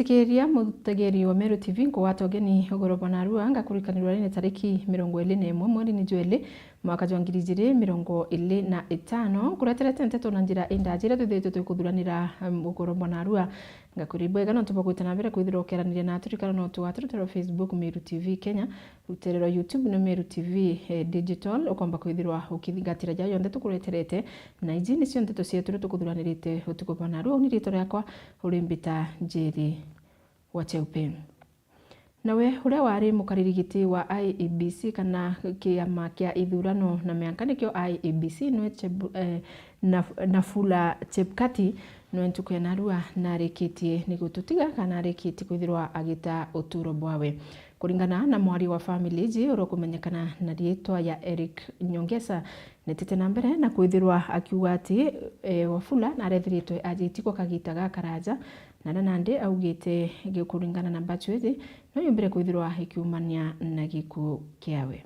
Mwitikiria mutegeri wa Meru TV ngwatogeni ogoroba na Arua ngakurikanirwa ni tariki 21 mweri ni Jweli mwaka wa 2025 kureterete nteto na njira indajira tuthitu tukuthuranira ogoroba na Arua ngakuribwa igano tubagwita na mbere kwithira okeranire na aturikana no twaturutero Facebook Meru TV Kenya ruterero YouTube no Meru TV digital okomba kwithirwa ukithingatira jayo ndeto kureterete na iji ni cio nteto cietu tukuthuranirite utugoba na Arua ni rito yakwa urimbita Njeri wa Cheupe. Nawe uria wari mukaririgiti wa IEBC kana kiama kia ithurano na miaka nikio IEBC no Nafula Chebukati no ntuko ya Arua na rekitie ni gututiga kana rekiti kwithirwa agita uturo bwawe kuringana na mwari wa family ji urokumenyekana na rietwa ya Eric Nyongesa netete na mbere na kwithirwa akiuga ati Wafula na rethiritwe ajitiko kagita gakaraja na nande augite gikuringana na Bachwezi no yumbire kwithirwa ikiumania na giku kiawe.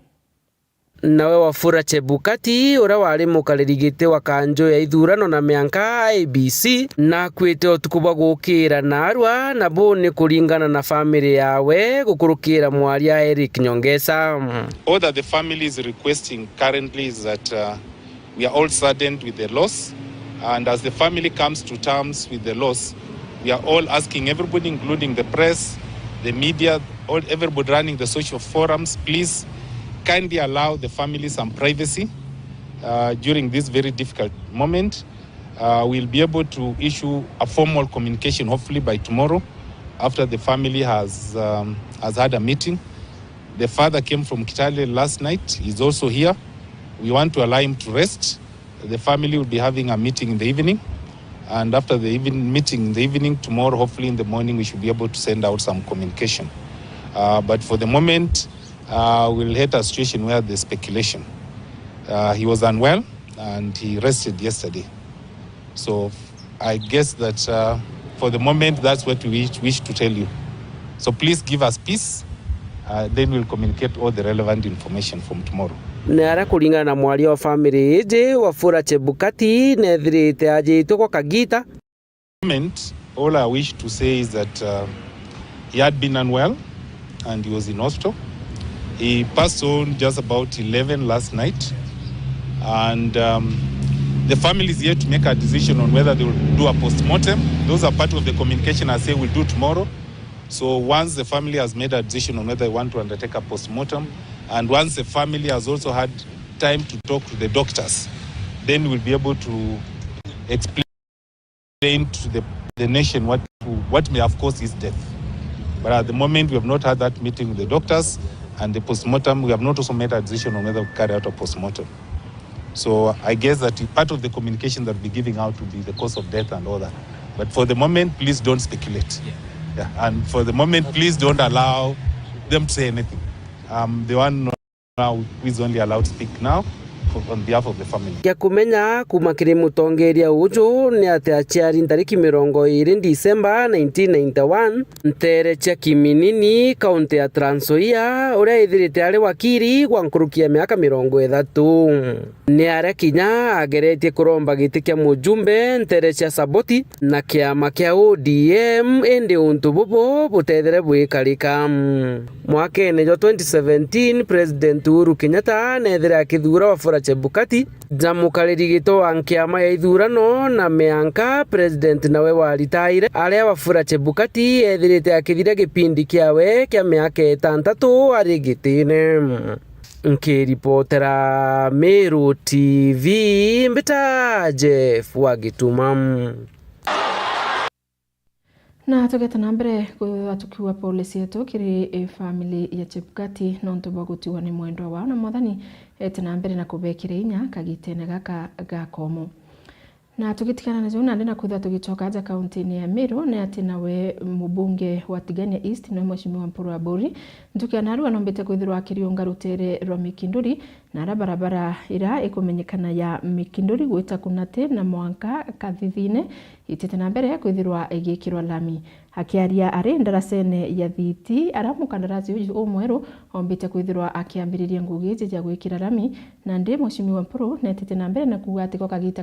Nawe Wafula Chebukati ura wari mukaririgite wa kanjo ya ithurano na mianka IEBC na kwite otukuba gukira na Arua na bone kuringana na family yawe gukurukira mwaria Eric Nyongesa. All that the family is requesting currently is that we are all saddened with the loss, and as the family comes to terms with the loss, we are all asking everybody, including the press, the media, everybody running the social forums, please kindly allow the family some privacy during this very difficult moment. We'll be able to issue a formal communication hopefully by tomorrow after the family has had a meeting. The father came from Kitale last night. He's also here. We want to allow him to rest. The family will be having a meeting in the evening. And after the meeting in the evening, tomorrow, hopefully in the morning, we should be able to send out some communication. But for the moment, we'll hit a situation where there's speculation. He was unwell and he rested yesterday. So I guess that for the moment, that's what we wish to tell you. So please give us peace. Then we'll communicate all the relevant information from tomorrow. Nara kuringana na mwari wa family ije Wafula Chebukati nethirite ajitwo kwa kagita. All I wish to say is that he had been unwell and he was in hospital. He passed on just about 11 last night, and the family is yet to make a decision on whether they will do a post-mortem. Those are part of the communication I say we'll do tomorrow. So once the family has made a decision on whether they want to undertake a post-mortem, and once the family has also had time to talk to the doctors, then we'll be able to explain to the nation what may have caused his death. But at the moment, we have not had that meeting with the doctors, and the post-mortem, we have not also made a decision on whether we carry out a post-mortem. So I guess that part of the communication that we'll be giving out will be the cause of death and all that. But for the moment, please don't speculate. Yeah. And for the moment, please don't allow them to say anything. The one now who is only allowed to speak now on behalf of the family. Ya kumenya kumakiri mutongeria uju ni ati aciari ntariki 20 Disemba 1991 ntere cia Kiminini kaunti ya Trans Nzoia uria ithirite ari wakiri gwa nkurukia miaka 30 ni aria kinya ageretie kuromba giti kia mujumbe ntere cia Saboti na kiama kia ODM ende untu bubo butethere bwikarika mwakene jo 2017 President Uhuru Kenyatta nethire akithura Wafula Chebukati jamukaririgito wa kiama ya ithurano na mianka president nawe waritaire aria Wafula Chebukati ethirite akithire gipindi kiawe kia miaka 6 ari gitine. Nkiripotera Meru TV mbita Jeff Wagituma. Na tugeta na mbere tukiwa polisi yetu kiri family ya Chebukati nonto bagutiwa ni mwendo wao na mwathani na mbere na kubekire inya kagitene gaka gakomo. Na tugitikana na jona ndena kutha tugichoka aja kaunti ya Meru na ati nawe mubunge wa Tigania East na mheshimiwa Mpuru Aburi ntukia na Arua nombete kwithirwa akiriunga rutere rwa Mikinduri na barabara ira ikumenyekana ya Mikindori gwita Kunate na Mwanka Kathithine itete na mbere kwithirwa igikirwa lami. Akiaria ari ndarasene ya thiti aramukandarasi uyu umweru ombite kwithirwa akiambiriria ngugi ya gwikira lami na ndi mucimi wa Mpuru netete na mbere na kuga atiko kagita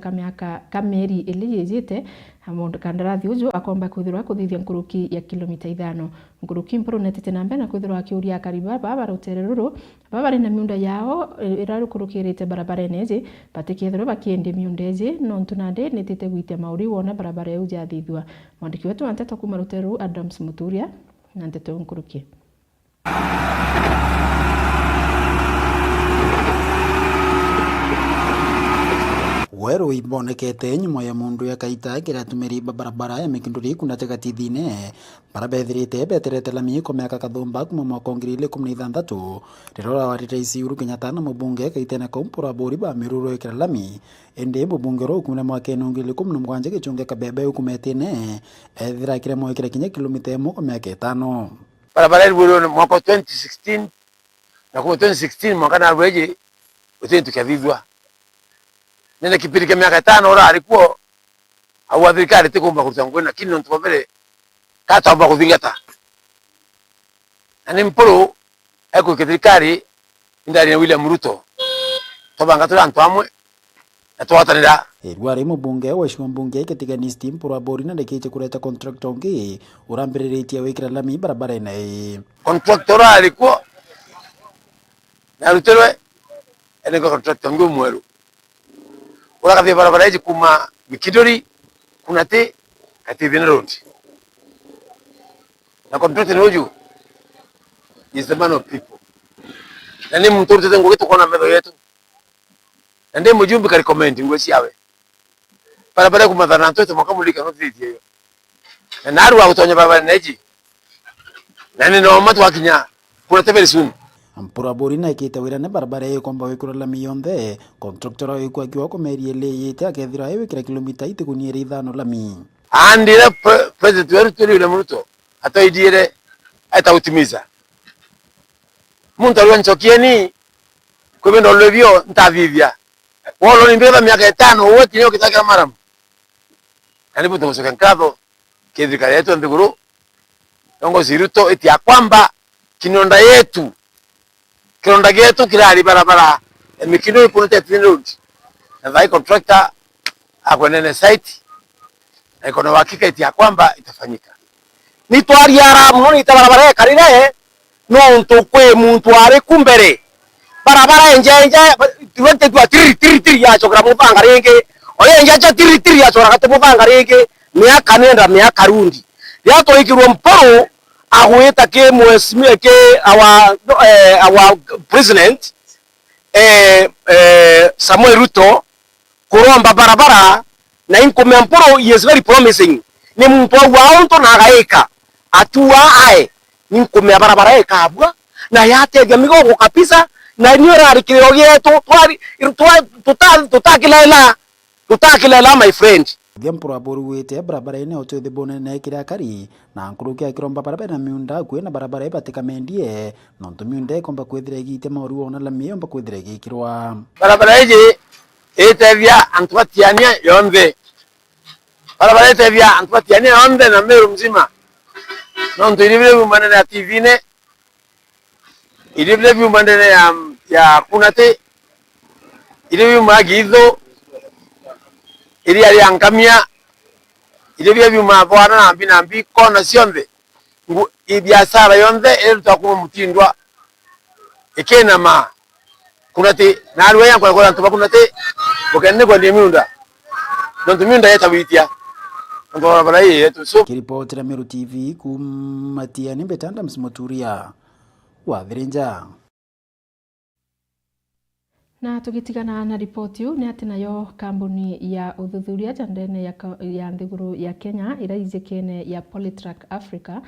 kameri iliyejete amondo kandarasi uyu akomba kwithirwa kuthithia nkuruki ya kilomita 5 nkuruki Mpuru netete na mbere na kwithirwa akiuria kariba baba rutereruru baba rina miunda yao irarukurukirite barabara neje batikethero bakiende miundeje nontunande netete gwite mauri wona barabara yu jathithwa mwandiki wetu wa Nteto kuma Ruteru Adams Muturia na Nteto nkuruki. Weru ibonekete nyuma ya mundu ya kaita kiratumiri barabara ya Mikindori Kunate Kathithine barabethirite beterete lami ko miaka kathumba kuma mwaka 2016 rirora wa Rais Uhuru Kenyatta na mubunge kaitena kompura bori ba miruro ikira lami ende mubunge ro kumna mwaka 2017 gichunge kabebe ukumetene ethira kire mo ikira kinya kilomita 1 ko miaka 5 barabara iliburo mwaka 2016 na kwa 2016 mwaka na weje utentu kavivwa nene kipindi kia miaka 5 ora alikuwa au thirikari tikumba kuruta na kino ntubere katamba kuthingata ani Mpuru eko thirikari ndari ya William Ruto tobanga turantu amwe atwatanira Rwari mubunge wa mbunge ketiganisti Mpuru abori na ndekeche kureta contractor ngi urambiriretie wikira lami barabara ina contractor alikuwa na ruterwe ene contractor ngi mweru ora kathi barabara hizi kuma Mikindori Kunate Kathithine road na contractor noju is the man of people na ni mtu tete ngogeto kona medho yetu na ndi mujumbe ka recommend ngwesi yawe barabara kuma dhana ntoto makamulika no thiti hiyo na naru wa kutonya barabara neji na ni no matu wakinya Kunate very soon Mpuru abori na ikite wira ne barabara ye komba wikura lami yonthe contractor yo akiwa ko meri ele yete akethira ye wikira kilomita 5 lami andire president wetu William Ruto atoidire atautimiza muntu alionchokieni kwebendo levyo ntavivya wolo nimbeba miaka 5 wote leo kitaka maram kanibu tumosoka nkadho kedhika yetu nduguru dongo ziruto eti ya kwamba kinonda yetu kirari barabara Mikindori Kunate Kathithine road na vai contractor akwenene site na iko na uhakika eti ya kwamba itafanyika ni twari ara muno ita barabara karire no ntukwe muntu ari kumbere barabara enje tuwete twa tiri ya chokra mupanga renge oye enje tiri ya chokra kate mupanga renge miaka nenda miaka rundi yato ikirwa Mpuru ahueta ke mwesimie ke our president Samuel Ruto kuromba barabara na inkomea Mpuru is very promising ni mtu wa onto na gaika atua ae ninkomea barabara ekabwa na yatega migogo kabisa na niyo rarikiro yetu tutakilela my friend Mpuru abori wete barabara ine otwe bone na ikira kari na nkuruki akiromba barabara na miunda kwena barabara ibatika mendie nonto miunda komba kwethira igite mauru ona lami yomba kwethira igikirwa barabara hiji etevya antwatiania yonde barabara etevya antwatiania yonde na Meru mzima nonto ilivile manene ya TVine ilivile manene ya Kunate ilivile magidho ili aliangamia ilivyo vyuma bwana na mbi kona sionde ibiasara yonde ile tutakuwa mtindwa ikena ma Kunate na alwe yangu kwa ntuba Kunate bokenne kwa miunda ndo miunda yetawitia ndo barabara hii yetu so kiripoti la Meru TV kumatia ni Betanda Muturia wa Virinja. Na tugitigana na ripoti ni ati nayo kambuni ya uthuthuria jandene ya nthiguru ya Kenya iraijikene ya Polytrack Africa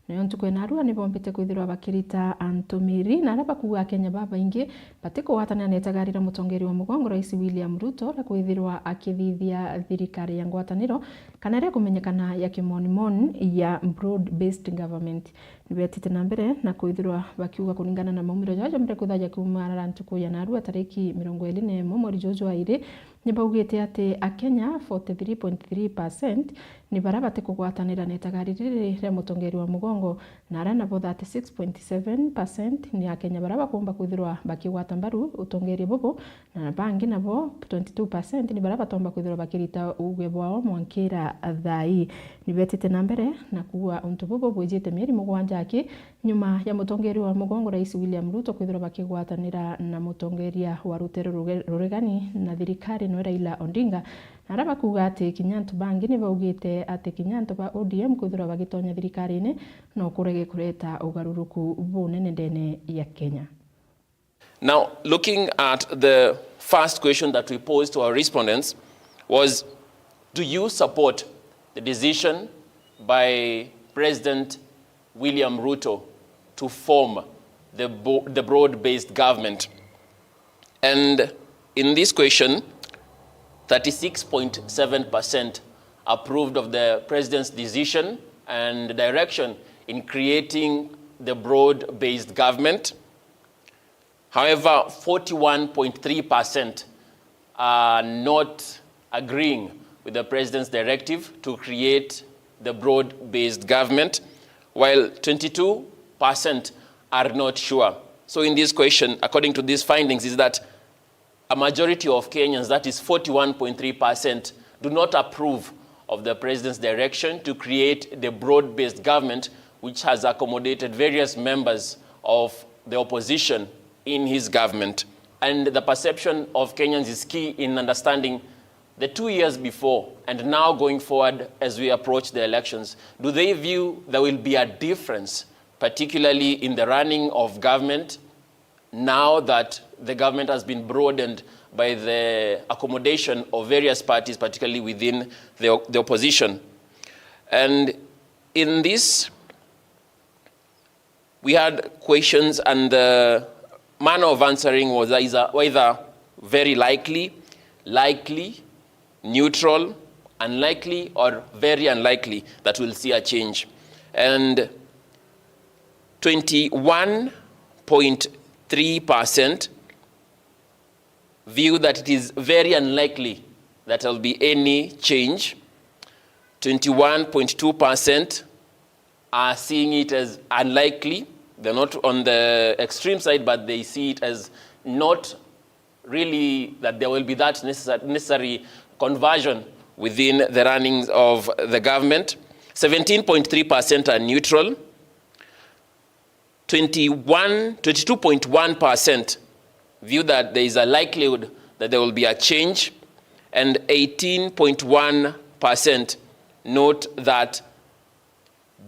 nayo ntukwena arua ni bombete kwithirwa bakirita antumiri na araba kuwa Kenya baba ingi batiko watana netagarira mutongeri wa mugongo Rais William Ruto na kwithirwa akithithia thirikari ya ngwataniro kana ria kumenyekana ya kimonimon ya broad based government nibetite na mbere na kwithirwa bakiuga kuringana na maumiro jajo mbere kuthaja kumara ntuku ya Narua tariki 21 mweri jojo aire ni baugite ati Akenya 43.3% ni bara bate kugwatanira netagariri ria mutongeri wa mugongo na ara nabo 36.7% ni Akenya bara bakumba kwithirwa bakigwata mbaru utongeri bubu na bangi nabo 22% ni bara batomba kwithirwa bakirita ugwe bwao mwankira thai nibetite na mbere na kuwa untu bubu bwijite mieri mugwanja aki nyuma ya mutongeri wa mugongo Rais William Ruto kwithirwa bakigwatanira na mutongeria wa rutero ruregani na thirikari no Raila Odinga araba kuga ati kinyantu bangi ni baugite ati kinyantu ba ODM kwithirwa bagitonya thirikari-ini no kurege kureta ugaruruku bunene ndene ya Kenya. Now, looking at the first question that we posed to our respondents was, do you support the decision by President William Ruto to form the broad-based government? And in this question, 36.7% approved of the president's decision and direction in creating the broad-based government. However, 41.3% are not agreeing with the president's directive to create the broad-based government, while 22% are not sure. So in this question, according to these findings, is that a majority of Kenyans, that is 41.3%, do not approve of the president's direction to create the broad-based government, which has accommodated various members of the opposition in his government. And the perception of Kenyans is key in understanding the 2 years before and now going forward as we approach the elections. Do they view there will be a difference, particularly in the running of government, now that the government has been broadened by the accommodation of various parties, particularly within the opposition? And in this, we had questions, and the manner of answering was either very likely, likely, neutral, unlikely, or very unlikely that we'll see a change. And 21.3% view that it is very unlikely that there will be any change. 21.2% are seeing it as unlikely. They're not on the extreme side, but they see it as not really that there will be that necessary conversion within the runnings of the government. 17.3% are neutral. 22.1% view that there is a likelihood that there will be a change, and 18.1% note that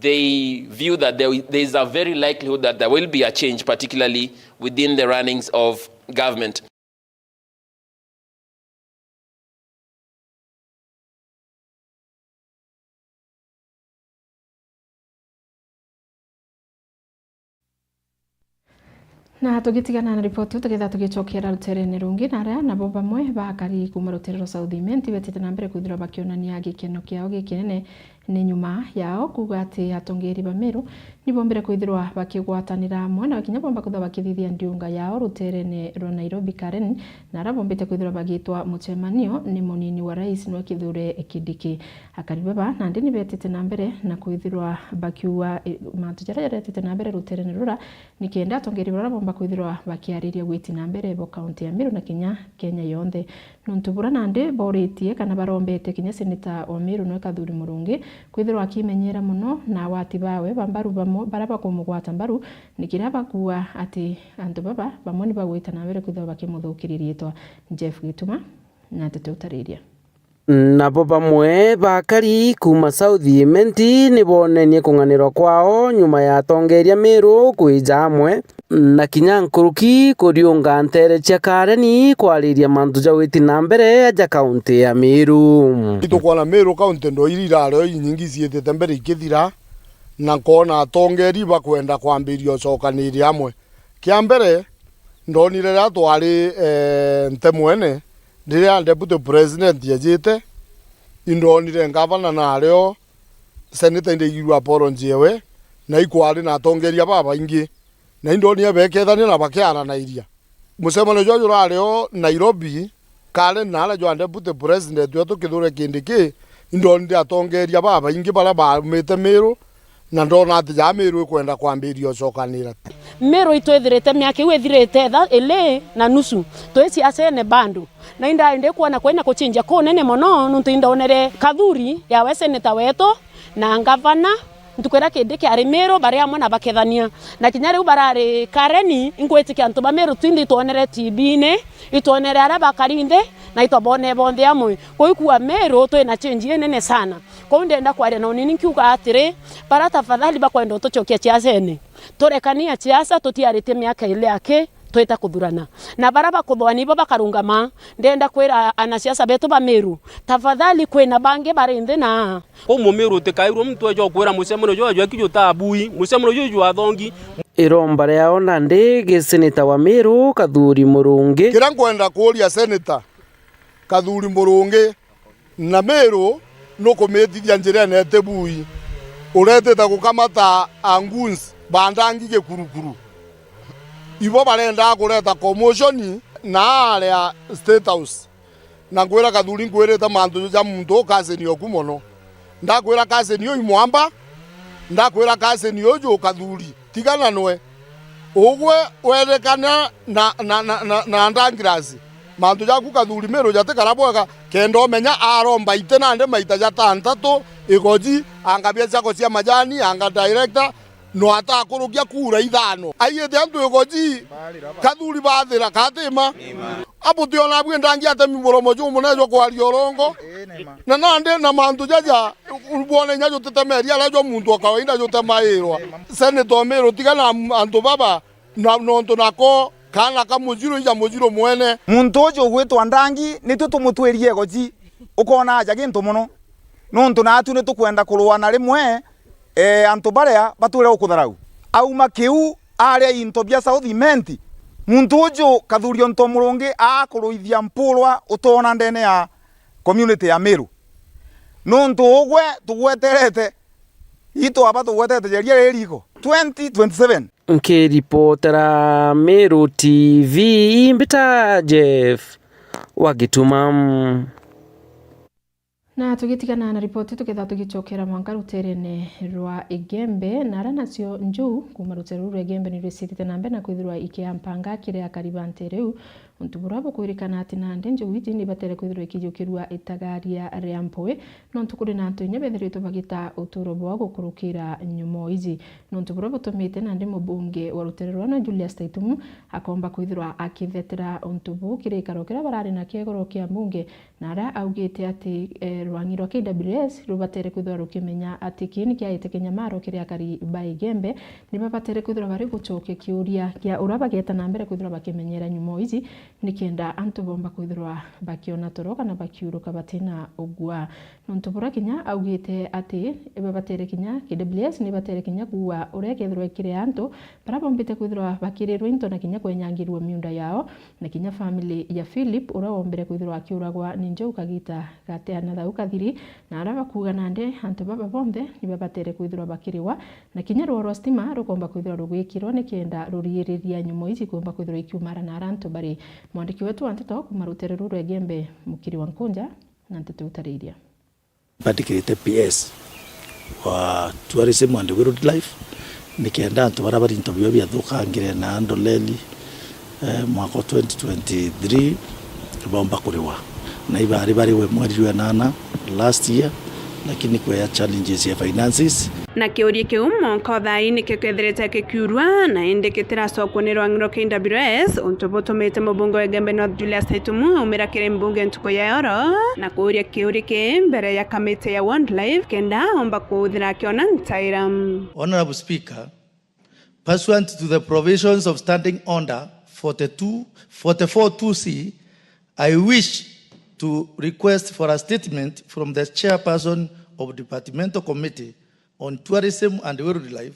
they view that there is a very likelihood that there will be a change, particularly within the runnings of government. Na tugitigana na ripoti tugetha tugichokera rutere-ini rungi na aria nabo bamwe bakari kuma rutere South Imenti betete na mbere kwithira bakionania gikeno kiao gikinene ni nyuma yao kuga ati atongeri ba Meru nibo mbere kwithirwa bakigwatanira hamwe na bakinya bomba kutha bakithithia ndiunga yao rutere-ini rwa Nairobi Karen na ara bombete kwithirwa bagitwa muchemanio ni munini wa rais no Kithure Kindiki akaribaba na ndini betete na mbere na kwithirwa bakiua matujara betete na mbere rutere-ini rura nikenda atongeri bara bomba kwithirwa bakiariria gwiti na mbere bo county ya Meru na Kenya yonthe nuntubura nande boritie kana barombete kinya seneta wa Meru no Kathuri Murungi kwithirwa akimenyera muno na wati bawe bambaru bamo baraba kumugwata mbaru nikiraba kuwa ati andu baba bamwe ni bagwita na mbere kwithirwa bakimuthukiririe twa Jeff Gituma na tutariria nabo bamwe bakari kuma South Imenti ni bonenie kung'anirwa kwao nyuma ya atongeria Meru kwija hamwe na kinya nkuruki kuriunga ntere cia Kareni kwariria mantu ja witi na mbere aja kaunti ya Meru. Tukwana Meru kaunti ndo irirario nyingi ciethete mbere ikithira na kona atongeri bakwenda kwambirio cokaniria hamwe. Kia mbere ndonire ra twari ntemwene ndiria deputy president yajite indonire ngavana nario senator ndigirwa Paul Njewe na ikwari na atongeria baba ingi na indonia bekethania na bakiara na iria musemano jojo rareo Nairobi kale nala jo ande deputy president wetu kithure kindiki indonia atongeria baba ingi bara ba mete Meru na ndona ati ja Meru kwenda kwambirio cokanira Meru itwethirite miaka wethirite tha ile na nusu tweci acene bandu na inda inde kuona kwena kuchinja ko nene mono nuntu indonere kathuri ya we seneta wetu na ngavana ntukwera kindiki ari Meru bari amwe na bakethania na kinya riu barari Kareni ingwitikia antu ba Meru twindi tuonere TV-ini ituonere ara bakarinde na itobone bonde amwe kuikua Meru twina change nene sana ko ndenda kwaria na nini kiuga atiri para tafadhali bakwenda tuchokia ciacene turekania ciaca tutiarite miaka ile yake twita kuthurana na baraba kuthwani bo bakarungama ndenda kwira anaciaca betu ba Meru tafadhali kwina bange barinde na ko mu Meru tikairwo mtu ajo kwira musemano jo ajo kijo tabui musemano jo jo athongi iromba riao nandi giseneta wa Meru Kathuri Murungi kira ngwenda kuria seneta Kathuri Murungi na Meru nukumitithia njira nete bui uretete gukamata anguns bandangi gekurukuru ibo barenda kureta commotion na area State House na ngwira Kathuri ngwirite mantu ja muntu kaseni okumono ndakwira kaseni yo imwamba ndakwira kaseni yo jo Kathuri tigana nwe ugwe werekana na ndangirasi mantu jaku Kathuri Meru jate karabwega kendo menya aromba itena ande maita jata ntatu igoji angabia zako cia majani anga director no atakurugia kura ithano aiyete antu igoji Kathuri bathira katima apo tiona bwe ndangi atemi muromo jumu nejo kwaria orongo na nande na mantu jaja ubone nyajo tetemeria lajo muntu akawaida jo temairwa senator Meru tigana antu baba na nonto nako kana kamujiro ya mujiro mwene muntu ujo gwitwa ndangi nitu tumutwirie goji ukona aja gintu muno nonto natu ni tukwenda kurwana rimwe antu baria batwire ukutharau auma kiu aria into bia South Imenti muntu ujo Kathuri onto Murungi akuruithia mpulwa utona ndene ya community ya Meru nonto ugwe tugweterete ito aba tugwetete jeria reriko 2027 nkiripotera Meru TV Mbita Jeff Wagitumam na tugitigana na ripoti tukitha tugichokera mwanka ruterene rwa Igembe na ara nacio njuu kuma rutere rwa Igembe ni rwicitite na mbere na kwithirwa ikiampanga kiria karibante riu untuburabo kwirikana ati na ndenje witi ni batere kwithirwa ikijukirwa itagaria ria mpwe no ntukuri na antu nyebethiritwo bagita uturo bwa gukurukira nyumo izi no ntuburabo tumite na ndi mubunge wa rutere rwa na Julius Taitumu akomba kwithirwa akithetera untubu kirikaro kiria barari na kiegoro kia mbunge na ara augite ati rwangi rwa KWS rubatere kwithirwa rukimenya ati kini kiaite kinyamaro kiria kari ba Igembe ni babatere kwithirwa bari gucokia kiuria kia urabageta na mbere kwithirwa bakimenyera nyumo izi nikienda antu bomba kwithirwa bakiona toro kana bakiuruka batina ugwa nontubura kinya augite ati babatere kinya KWS ni batere kinya kuwa urekethirwa kire antu barabombite kwithirwa bakirirwa into na kinya kwenyangirwa miunda yao na kinya family ya Philip urawombere kwithirwa akiuragwa ninjo ukagita gateana thau kathiri na araba kuga nande antu baba bombe ni babatere kwithirwa bakiriwa na kinya rwa stima rukomba kwithirwa rugwikirwa nikienda ruriiriria nyumo ici komba kwithirwa ikiumara na arantu bari mwandiki wetu Anteto kuma rutere rwa Igembe mukiri wa Nkunja na Anteto utariria badikirite PS wa tourism and wildlife nikienda antu barabara interview bya thukangire na Ndoleli mwaka 2023 bomba kuriwa na ibari bari we mweri wa nana last year lakini kwa challenges ya finances na kiuria kiu monka thaini kiketherete kikiurwa na indikitira soko ni rwangiro KWS untubutumite mubunge wa Igembe North Julius Taitumu umira kire mbunge ntuko ya oro na kuuria kiuria ki mbere ya kamite ya wildlife kenda omba kuuthira kiona ntairam. Honorable Speaker, pursuant to the provisions of Standing Order 44.2c, I wish to request for a statement from the chairperson of Departmental Committee on Tourism and Wildlife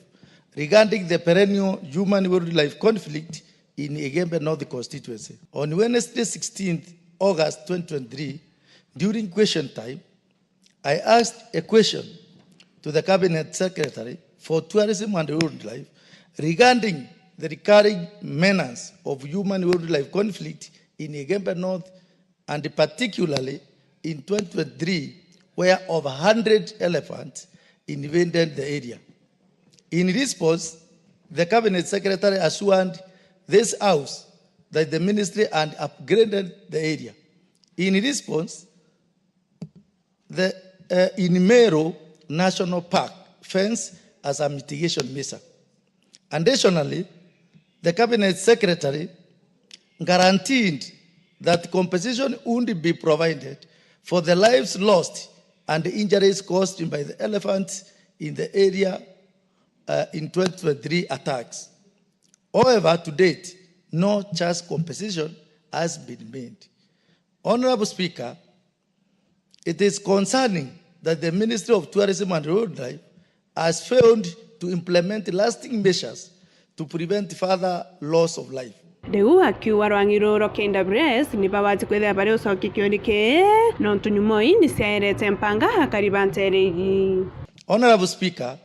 regarding the perennial human-wildlife conflict in Igembe North constituency. On Wednesday, 16th August 2023, during question time, I asked a question to the Cabinet Secretary for tourism and wildlife regarding the recurring menace of human-wildlife conflict in Igembe North, and particularly in 2023, where over 100 elephants invaded the area. In response, the Cabinet Secretary assured this House that the ministry had upgraded the area. In response, the Inimero National Park fence as a mitigation measure. Additionally, the Cabinet Secretary guaranteed that compensation would be provided for the lives lost and the injuries caused by the elephants in the area in 2023 attacks. However, to date, no just compensation has been made. Honorable Speaker, it is concerning that the Ministry of Tourism and Wildlife has failed to implement lasting measures to prevent further loss of life. Riu akiuga rwang'iro KWS ni babati kwethia bari ucoki kiurike no tunyumoi ni ciaerete mpanga akariba nteregi. Honorable Speaker,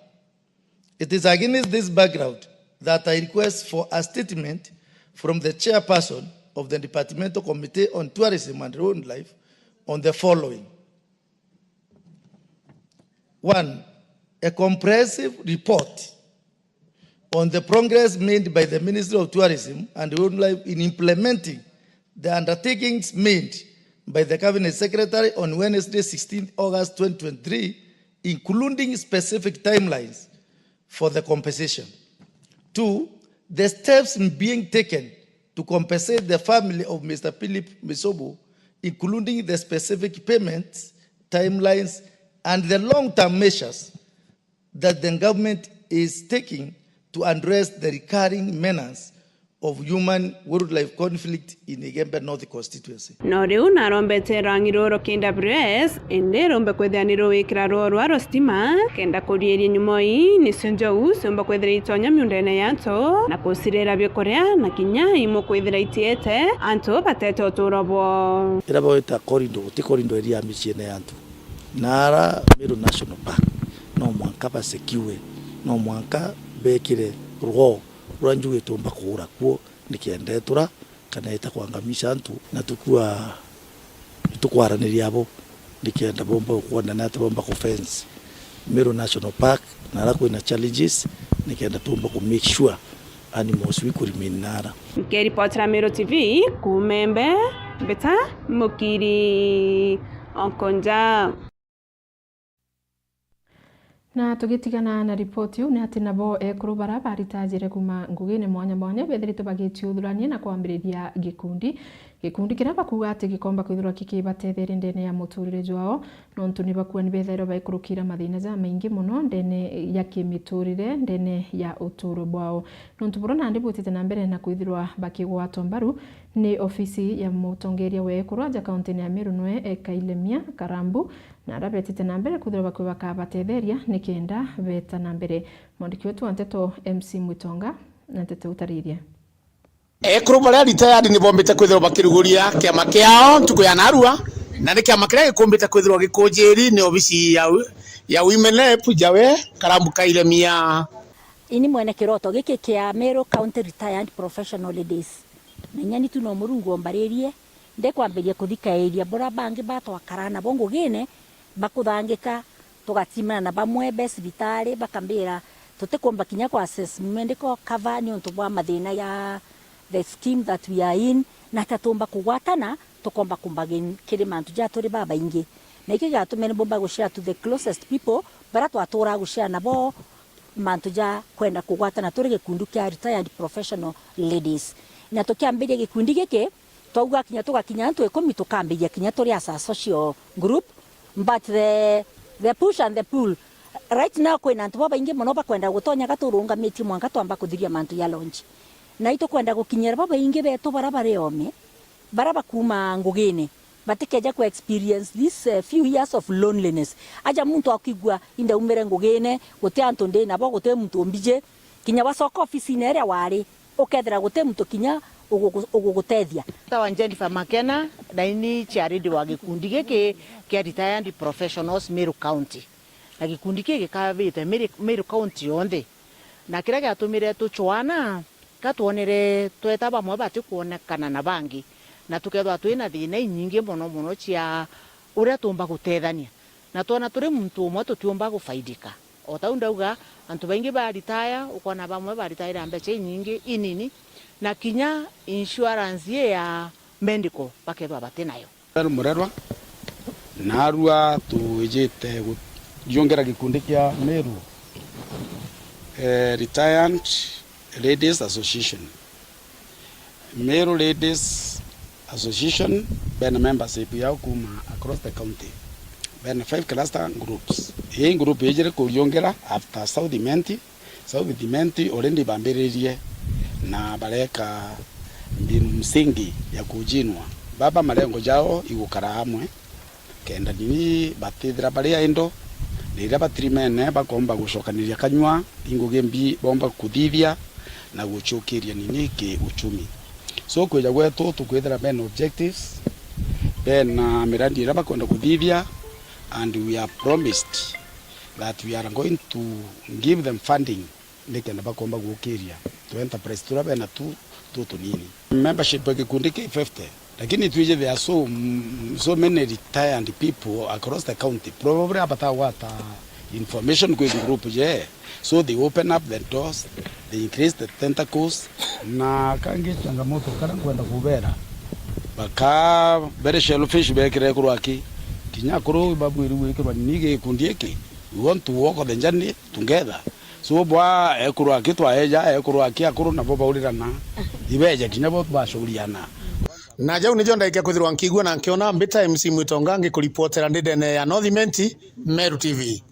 it is against this background that I request for a statement from the chairperson of the Departmental Committee on Tourism and Wildlife on the following. 1. A comprehensive report on the progress made by the Ministry of Tourism and Wildlife in implementing the undertakings made by the Cabinet Secretary on Wednesday, 16 August 2023, including specific timelines for the compensation. 2. The steps being taken to compensate the family of Mr. Philip Misobo, including the specific payments, timelines, and the long-term measures that the government is taking to address the recurring menace of human-wildlife conflict in Igembe North constituency. No riu narombete rwang'iro KWS indi rumbe kwithianirwo wikira rwa stima kenda kurieria nyumoi nicio njou ciumba kwithira itonya miundene yanto na kucirira biokorea na kinya imo kwithira itiete anto batete uturo bwo ira boita korindo ti korindo area miciene yanto nara Meru National Park no mwanka basekiwe no mwanka bekire rugo ruanjuge tumba kuura kuo nikiendetura kana ita kwangamisha antu na tukwaraniria abo nikienda bomba kuona na bomba ku fence Meru National Park na rako ina challenges nikienda tumba ku make sure animals we could remain nara. Nikiripotera Meru TV kumembe beta mukiri onkonja. Na tugitigana na ripoti ni ati nabo ekuru bara baritajire kuma ngugine mwanya mwanya bethiritwe bagitiuthurania na kwambiriria gikundi kiria bakuga ati gikomba kwithirwa kikibatetheria ndene ya muturire jwao nontu ni bakuwa ni bethairwo baikurukira mathina ja maingi muno ndene ya kimiturire ndene ya uturo bwao nontu burona ndi butite na mbere na kwithirwa bakigwatwo mbaru ni ofisi ya mutongeria we ekuru ja kaunti ya Meru noe Ekailemia Karambu na arabetite na mbere kwithirwa bakuwa bakabatetheria nikenda beta na mbere mwandiki wetu wa Nteto MC Mwitonga na Nteto utariria ekuru baria retired ni bombete kwithirwa bakiruguria kiama kiao ntuko ya Narua na ni kiama kiria gikumbite kwithirwa gikunjiri ni ofisi ya Women Rep jawe Karambu Kailemia ini mwene kiroto giki kia Meru County Retired Professional Ladies menyani tu no murungu ombaririe ndekwambiria kuthika area bora bangi batwakarana bongo gine bakuthangika tugatimana na bamwe besibitari bakambira tutikomba kinya kwa assessment ko cover ni untu bwa mathina ya the scheme that we are in na tatomba kugwatana tukomba kumbagin kiri mantu ja turi baba ingi na iki gatumene bomba gushare to the closest people bara twatura gushare nabo mantu ja kwenda kugwatana turi gikundu kia retired professional ladies na tukiambiria gikundi giki twauga kinya tugakinya antu 10 tukambiria kinya turi as a social group but the push and the pull right now kwina antu baba ingi muno bakwenda gutonya gaturunga miti mwanka twamba kuthiria mantu ya launch na ito kwenda gukinyira baba ingi beto barabare ome baraba kuma ngugine batikeja ku experience this few years of loneliness aja muntu akigwa inda umere ngugine gote antu ndi nabo gote muntu ombije kinya basoko office ine wari ukethera gote muntu kinya ugugutethia tawa Jennifer Makena na ini charity wa gikundi giki kia retired professionals Meru County na gikundi ki gikavite Meru County yonthe na kira giatumire tuchwana katuonere tweta bamwe bati kuonekana na bangi na tukethwa twina thina nyingi muno cia uria tumba gutethania na tuona turi muntu umwe tutiumba gufaidika o ta ndauga antu baingi ba retire ukona bamwe ba retire mbeca nyingi inini na kinya insurance ya medical bakethwa bati nayo murerwa narua tujite yongera gikundi kia Meru Retired Ladies Association. Meru Ladies Association bena membership yao kuma across the county. Bena 5 cluster groups. Hii group yejere kuyongera after South Dimenti already bambiririe na bareka mbinu msingi ya kujinwa. Baba malengo jao igukara hamwe kenda nini batithira baria endo nira batrimene bakomba gucokaniria kanywa inguge mbi bomba kuthithia na guchukiria nini ki uchumi. So kweja gwetu tukwithira ben objectives ben mirandi ira bakonda kuthithia and we are promised that we are going to give them funding nikenda bakomba gukiria to enterprise tura bena tu nini membership gikundi ki 50 lakini tuije there are so many retired people across the county probably apata wata information kwa group je so they open up the doors, they increase the tentacles na kangi changamoto kana kwenda kubera baka very shellfish bekire kurwaki kinyakuru babu iri wikirwa nige kundieke we want to walk the journey together so bwa ekurwaki twaeja ekurwaki akuru na boba ulirana ibeje kinyabo twashuriana na jau nijo ndaikia kwithirwa nkigua na nkiona mbita MC Mwitonga ngikuripotera ndidene ya Northimenti Meru TV.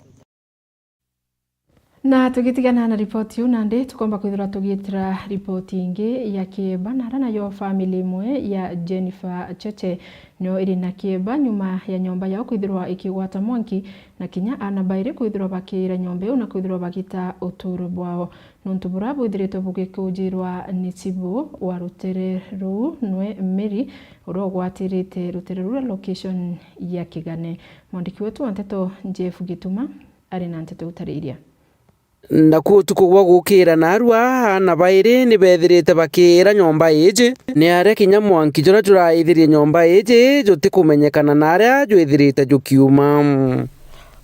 Na tugitigana na ripoti unande tukomba kwithira tugitira ripoti ingi ya kieba na yo family imwe ya Jennifer Cheche no iri na kieba nyuma ya nyomba yao kwithirwa ikigwata mwanki na kinya anabaire kwithirwa bakira nyombe una kwithirwa bagita uturo bwao nontu burabu ithiritwe bugikujirwa ni Tibu wa Rutereru nwe Meri urogwatirite Rutereru location ya Kigane. Mwandiki wetu wa Nteto Jeff Gituma ari na Nteto utariria naku tukugwa gukira narua ana baire ni bethirite bakira nyomba iji ni aria kinya mwanki jura juraithirie nyomba iji jutikumenyekana na aria jwithirite jukiuma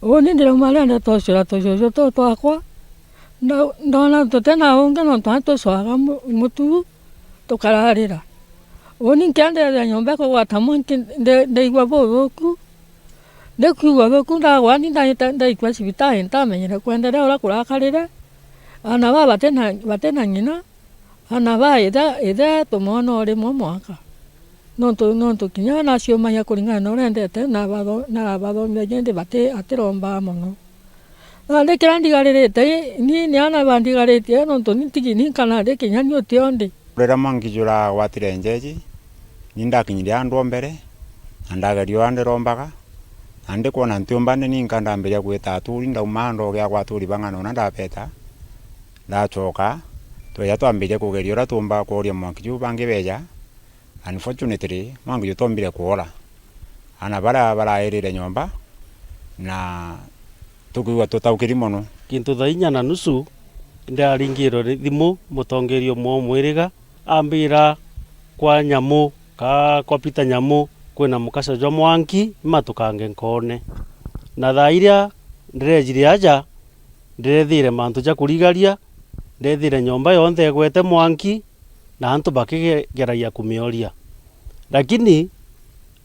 oni ndirauma aria ndatoshora toshojo to twakwa ndona tutena unge no twatoswaga mutu tukararira oni nkianderia nyomba kugwata mwanki ndeigwa bubuku ndekuwa boku ndagwani ndaikwa cibitari ntamenyere kwenderea ura kurakarire ana baba batena nyina ana ba ithe tumona rimwe mwaka nontu kinya nacio manya kuringana na urendete na bathomia jende bate atiromba muno na ndikira ndigaririte ni ana bandigaritie nontu nitigi ni kana ndikinya ni utiondi rera mangijura watire njeji nindakinyiria andu mbere andagerio andirombaga ande kuona ntiumbane ni nkandambiria gwita aturi ndauma ndo gya gwaturi bangano na ndapeta ndachoka tweja twambirie kugeria ura tumba kuria mwankiju bangi beja unfortunately mwangi tombire kuora ana barairire nyomba na tukiwa tutaukiri muno kintu 4:30 ndaringiro thimu mutongerio mwiriga ambira kwa nyamu kwa pita nyamu kwina mukasa jwa mwanki matukange nkone na thairia ndirejire aja ndirethire mantu ja kurigaria ndethire nyomba yonthe gwete mwanki na antu bakigeragia kumioria lakini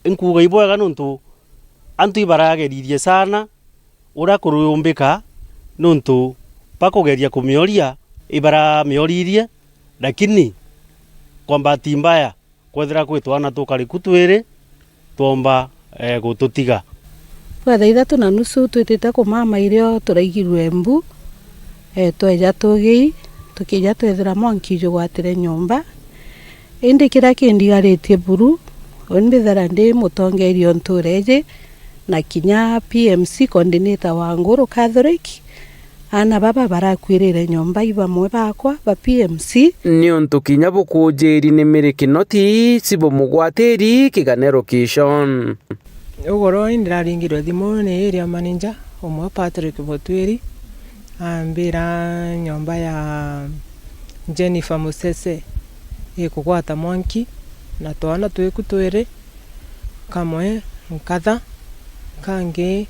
nkuga ibwega nuntu antu ibarageririe sana ura kuruyumbika nuntu pakugeria kumioria ibara mioririe lakini kwa bahati mbaya kwethira kwitwana tukariku twiri tomba gututiga kwa 3:30 twitite kumama irio turaigirwe Embu tweja tugi tukija twethira mwanki jugwatire nyomba indi kira kindigaritie buru onbithara ndi mutongerio ntureje na kinya PMC coordinator wa Nguru Catholic ana baba barakwirire nyomba ibamwe bakwa ba PMC ni untu kinya bukujiri ni mirikinoti sibo mugwatiri Kigane location ugoro indiraringirwe thimu ni area manager omwe Patrick Botwiri ambira nyomba ya Jennifer Musese ikugwata mwanki na twana tweku twere kamwe nkatha kangi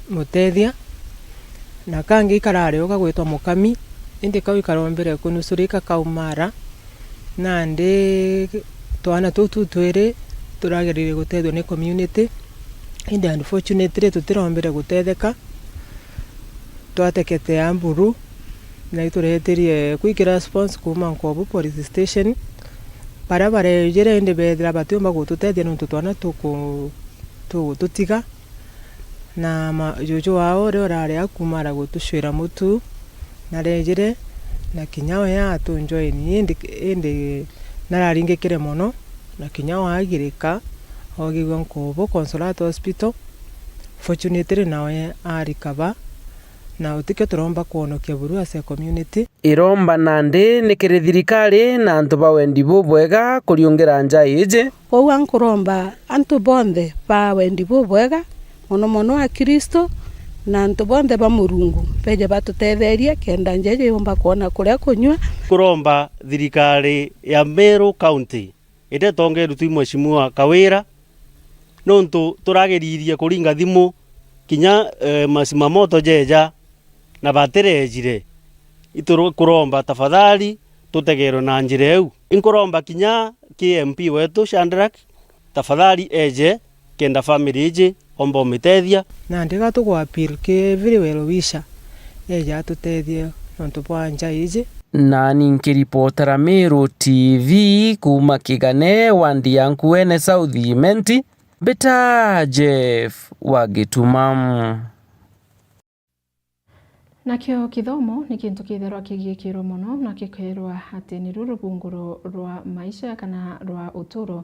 Mutethia na kangi karare ukagwitwa Mukami indi kau ikarombere kunusurika kaumara na ndi twana tutu twere turagerire gutethwa ni community indi unfortunately tutirombere gutetheka twatekete amburu na itureheterie kwikira response kuma Nkobu police station para barejere indi bethira batiumba gututethia nuntu twana tutiga na jojo wao rero rare akumara gutushwira mutu na rejere na kinyawe ya atunjoini indi nararingikire mono na kinyawe agirika ogigwa Nkobo Consolate Hospital fortunately nawe arikaba na utike turomba kuonokia buru ase community iromba nande nikire thirikari na antu bawendi bubwega kuriongera nja ije kou ankuromba antu bonthe bawendi bubwega mono a Kristo na antu bonthe ba Murungu beje batutetheria kenda njeje yomba kuona kuria kunywa kuromba thirikari ya Meru County ite tongeru twi mweshimua Kawira nontu turageririe kuringa thimu kinya masima moto jeja na baterejire ituru kuromba tafadhali tutegero na njire eu inkuromba kinya KMP wetu Shandrak tafadhali eje kenda family ije ombo mitethia na ndiga tugwapil ke very well wisha eja tutethia nontu bwanja ije na ninkiripotera Meru TV kuma Kigane wandi yanku ene South Imenti Beta Jeff Wagitumam. Nakio kithomo ni kintu kitherwa kigikirwo muno na kikwerwa ati ni rurubunguro rwa maisha kana rwa uturo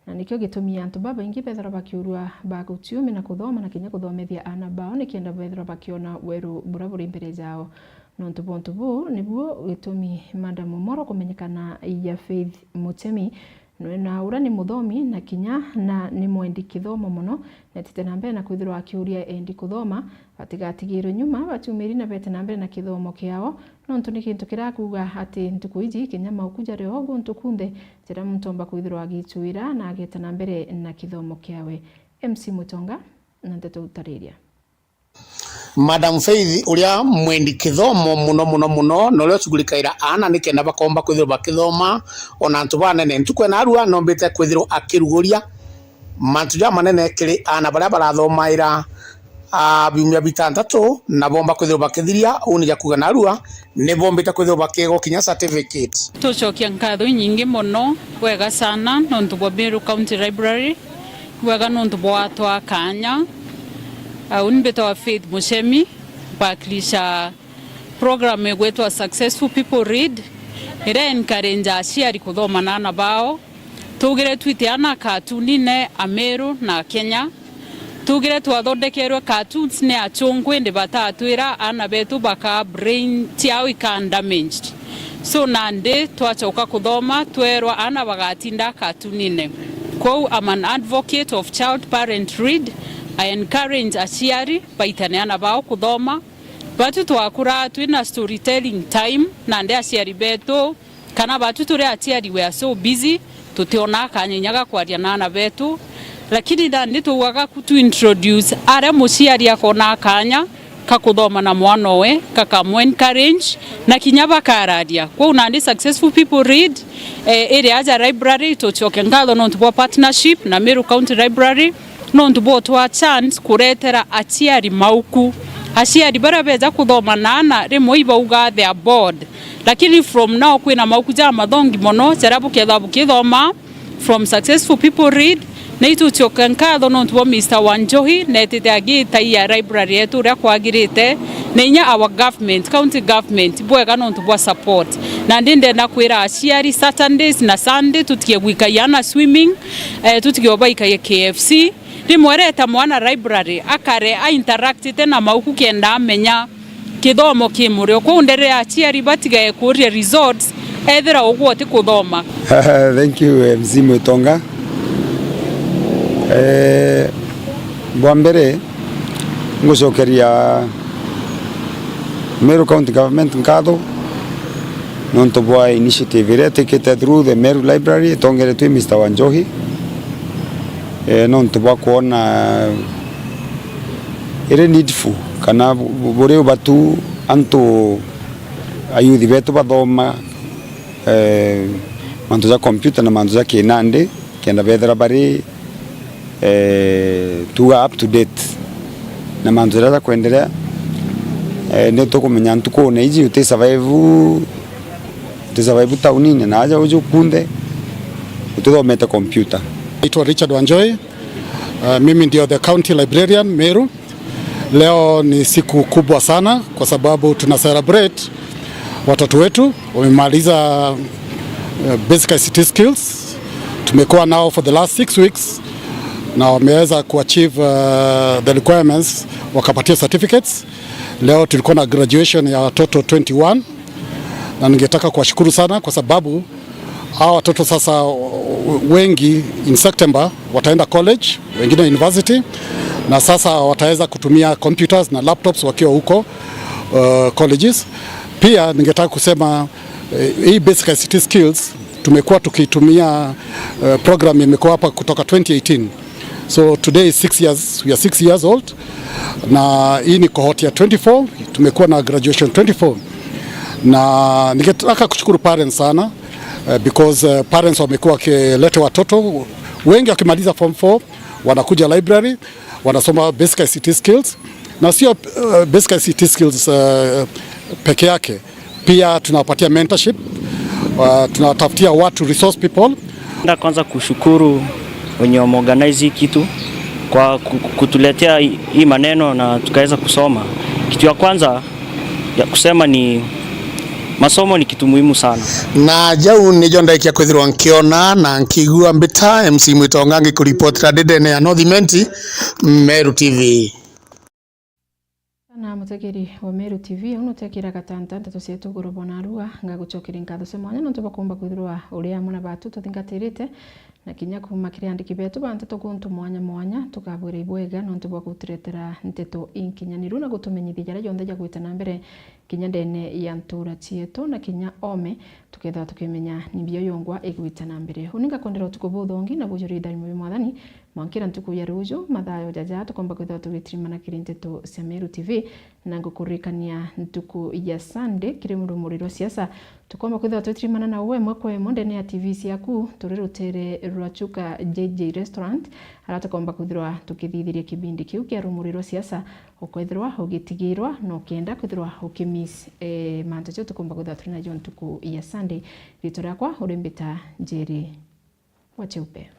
na nikio gitumia antu baba ingi bethera bakiurwa bagutiumi na kuthoma na kinya kuthomethia ana bao ni kienda bethera bakiona weru buraburi mbere jao nontu bontu bu nibuo gitumi Madam Moro kumenyekana ya Faith Mutemi na ura ni muthomi na kinya na ni mwendi kithomo muno na titena mbere na kwithirwa akiuria endi kuthoma batigatigirwe nyuma batumiri na betena mbere na kithomo kiao nontu ni kintu kirakuga ati ntuku iji kinya maukuja reo ogu ntukunde tira mtomba kwithirwa agituira na agetena mbere na kithomo kiawe MC Mutonga na nteto utariria Madam Faith uria mwendi kithomo muno no leo tugulikaira ana nikenda bakomba kwithirwa bakithoma ona antu banene ntukwena arua nombete kwithirwa akiruguria mantuja manene kiri ana baria barathomaira biumia bitandatu na bomba kwithirwa bakithiria uni ya kugana arua ne bombete kwithirwa bakego kinya certificate tucokia nkatho nyingi muno wega sana nontu bwa Meru County Library wega nontu bwa twa kanya unibeta wa Faith Mushemi bakilisha program egwetwa Successful People Read ira encourage aciari kuthoma na ana bao tugire twitiana katunine Ameru na Kenya tugire twathondekerwe cartoons ne achungwe ndi batatwira ana betu baka brain tiao ikan damaged so nande twachoka kuthoma twerwa ana bagatinda katunine kwa I'm an advocate of child parent read I encourage aciari baitaneana bao kuthoma batu twakura twina storytelling time na nde aciari betu kana batu turi aciari we are so busy tutiona kanyenyaga kwaria nana betu lakini ndandi tuwaga kutu introduce are muciari akona kanya kakuthoma na mwana we kakamwe encourage na kinyaba karadia kwa unandi Successful People Read area aja library tuchoke ngatho nontu bwa partnership na Meru County Library nontu bwa twa chance kuretera aciari mauku aciari bara beza kuthoma nana rimwe ibauga they are bored lakini from now kwina mauku ja mathongi mono jarabu kethabu kithoma from Successful People Read na ituchoka nkatho nontu bwa Mr. Wanjohi netete agita ya library yetu ria kwagirite na inya our government county government bwega nontu bwa support na ndinde na kwira aciari Saturdays na Sunday tutiye gwikayana swimming tutiye baikaye KFC rimwereta mwana library akare a interact na mauku kenda amenya kithomo kimurio ko ndere aciari batigaye kuria results ethera ugwoti kuthoma. Thank you MC Mutonga. Bwambere ngucokeria Meru County Government nkatho nonto bwa initiative ĩrĩa ĩtĩkĩte through the Meru Library ĩtongeretwe Mr. Wanjohi nonto bwa kuona ĩrĩ needful kana bũrĩ batu antu ayuthi betu bathoma mantu za computer na mantu za kinande kenda bethera bari tuga up to date na mantu za kuendelea ne tukumenya ntuko na iji uti survive taunini na aja uju kunde ututhomete computer. Naitwa Richard Wanjohi. Mimi ndio the county librarian Meru. Leo ni siku kubwa sana kwa sababu tuna celebrate watoto wetu wamemaliza basic ICT skills. Tumekuwa nao for the last 6 weeks na wameweza kuachieve the requirements wakapatia certificates. Leo tulikuwa na graduation ya watoto 21 na ningetaka kuwashukuru sana kwa sababu hawa watoto sasa wengi in September wataenda college, wengine university, na sasa wataweza kutumia computers na laptops wakiwa huko colleges. Pia ningetaka kusema hii basic ICT skills tumekuwa tukitumia program imekuwa hapa kutoka 2018. So today is 6 years, we are 6 years old. Na hii ni cohort ya 24, tumekuwa na graduation 24. Na ningetaka kushukuru parents sana because parents wamekuwa wakileta watoto wengi wakimaliza form 4 wanakuja library wanasoma basic ICT skills, na sio basic ICT skills peke yake, pia tunawapatia mentorship, tunawatafutia watu resource people. Na kwanza kushukuru wenye wameorganize kitu kwa kutuletea hii maneno na tukaweza kusoma. Kitu ya kwanza ya kusema ni masomo ni kitu muhimu sana. Na jau ni jondaikia kwithirwa nkiona na nkigua mbita MC Mwitonga ngikuripotira ndene ya Northimenti Meru TV. Na mutegeri wa Meru TV unotekira gatanta tucietu gurubona arua ngagucokera nkatho semwanya no tubakomba kwithirwa uria muna batu tuthingatirite na kinya kuma kiriandiki betu bante tukuntu mwanya tukabwira ibwega no tubwa gutiretera nteto inkinyaniru na gutumenyithia jara yonthe ja gwita na mbere kinya ndene ya ntura cietu na kinya ome tuketha tukimenya nimbio yongwa igwita na mbere uninga kondera tukubuthongi na bujuri dari mu mwathani mwankira ntuku ya rujo mathayo jaja tukomba kwitha tugitimana kirinteto cia Meru TV na ngukurikania ntuku ya Sunday kiri murumuriro siasa tukomba kwitha tugitimana na uwe mwekwe ndene ya TV ciaku turirutere Rwachuka JJ Restaurant ara tukomba kwithirwa tukithithiria kibindi kiu kia rumuriro siasa ukwithirwa ugitigirwa no kenda kwithirwa ukimiss manto cyo tukomba kwitha turina ntuku ya Sunday ritora kwa urimbita Njeri Wacheupe.